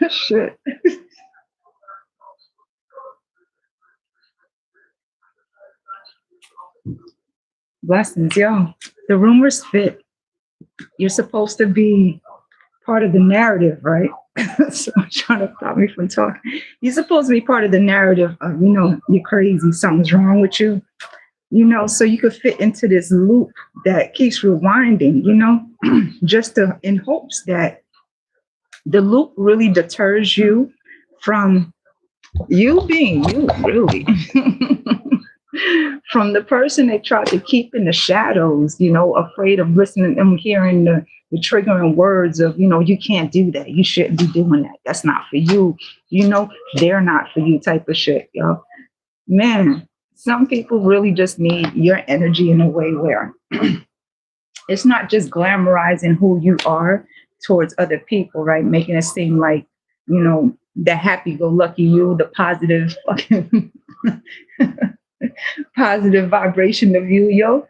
Shit. Blessings, yo. The rumors fit. You're supposed to be part of the narrative, right? So I'm trying to stop me from talking. You're supposed to be part of the narrative of, you're crazy, something's wrong with you, so you could fit into this loop that keeps rewinding, just in hopes that the loop really deters you from you being you, really. From the person they tried to keep in the shadows, afraid of listening and hearing the triggering words of, you can't do that. You shouldn't be doing that. That's not for you. They're not for you type of shit, yo. Man, some people really just need your energy in a way where it's not just glamorizing who you are towards other people, right? Making it seem like, the happy-go-lucky you, the positive fucking positive vibration of you, yo.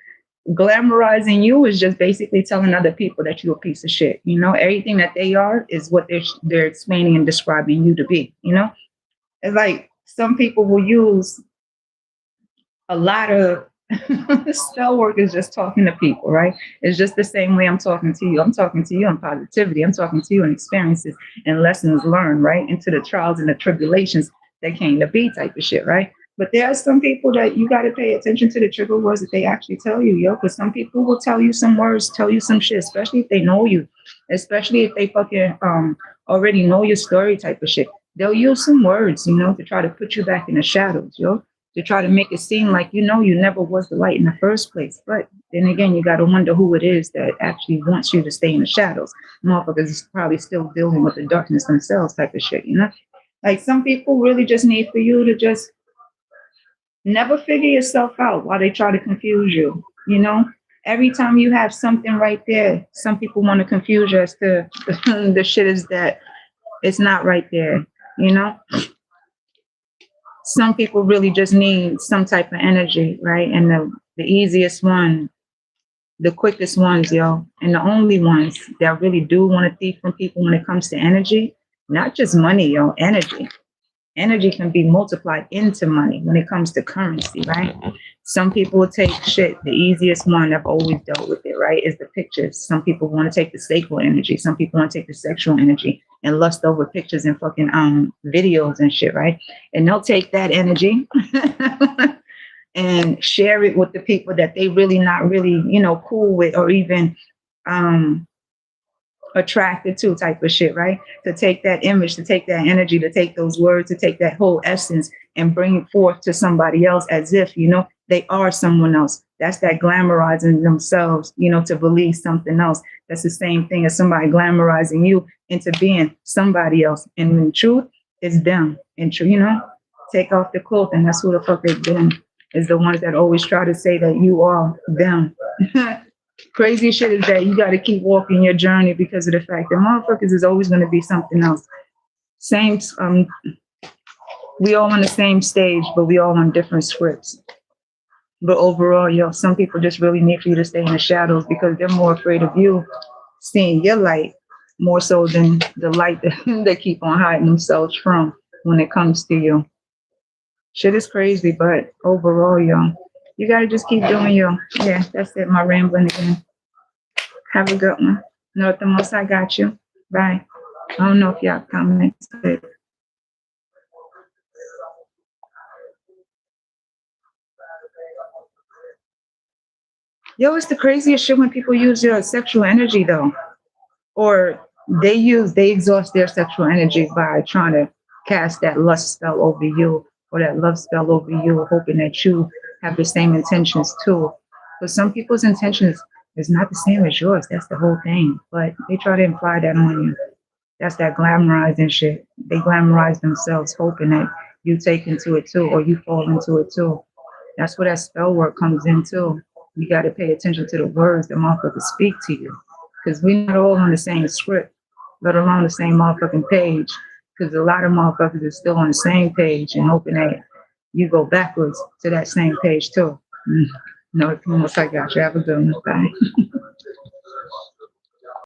Glamorizing you is just basically telling other people that you're a piece of shit. Everything that they are is what they're explaining and describing you to be. It's like some people will use a lot of spell work is just talking to people, right? It's just the same way I'm talking to you. I'm talking to you in positivity. I'm talking to you in experiences and lessons learned, right? Into the trials and the tribulations that came to be type of shit, right? But there are some people that you got to pay attention to the trigger words that they actually tell you, yo. Because some people will tell you some words, tell you some shit, especially if they know you, especially if they fucking already know your story type of shit. They'll use some words, to try to put you back in the shadows, yo, to try to make it seem like you never was the light in the first place. But then again, you got to wonder who it is that actually wants you to stay in the shadows. Motherfuckers is probably still dealing with the darkness themselves type of shit, Like some people really just need for you to just never figure yourself out while they try to confuse you. Every time you have something right there, some people want to confuse you as to the shit is that it's not right there. Some people really just need some type of energy, right? And the easiest one, the quickest ones, yo, and the only ones that really do want to thief from people when it comes to energy, not just money, yo, energy. Energy can be multiplied into money when it comes to currency, right? Some people will take shit. The easiest one I've always dealt with it, right, is the pictures. Some people want to take the sacral energy. Some people want to take the sexual energy and lust over pictures and fucking videos and shit, right? And they'll take that energy and share it with the people that they really not really, cool with or even attracted to type of shit, right? To take that image, to take that energy, to take those words, to take that whole essence and bring it forth to somebody else as if, they are someone else. That's that glamorizing themselves, to believe something else. That's the same thing as somebody glamorizing you into being somebody else. And in truth, it's them. And take off the cloth and that's who the fuck they've been. Is the ones that always try to say that you are them. Crazy shit is that you got to keep walking your journey because of the fact that motherfuckers is always going to be something else. Same, we all on the same stage, but we all on different scripts. But overall, some people just really need for you to stay in the shadows because they're more afraid of you seeing your light more so than the light that they keep on hiding themselves from when it comes to you. Shit is crazy, but overall, you got to just keep doing yeah, that's it. My rambling again. Have a good one. Know the most I got you. Bye. I don't know if y'all commented. Yo, it's the craziest shit when people use your sexual energy though. Or they exhaust their sexual energy by trying to cast that lust spell over you or that love spell over you, hoping that you have the same intentions too. But some people's intentions is not the same as yours. That's the whole thing. But they try to imply that on you. That's that glamorizing shit. They glamorize themselves, hoping that you take into it too, or you fall into it too. That's where that spell work comes in too. You got to pay attention to the words that motherfuckers speak to you. Because we're not all on the same script, let alone the same motherfucking page. Because a lot of motherfuckers are still on the same page and hoping that you go backwards to that same page too. No, it's almost like I got you. Have a good one. Bye.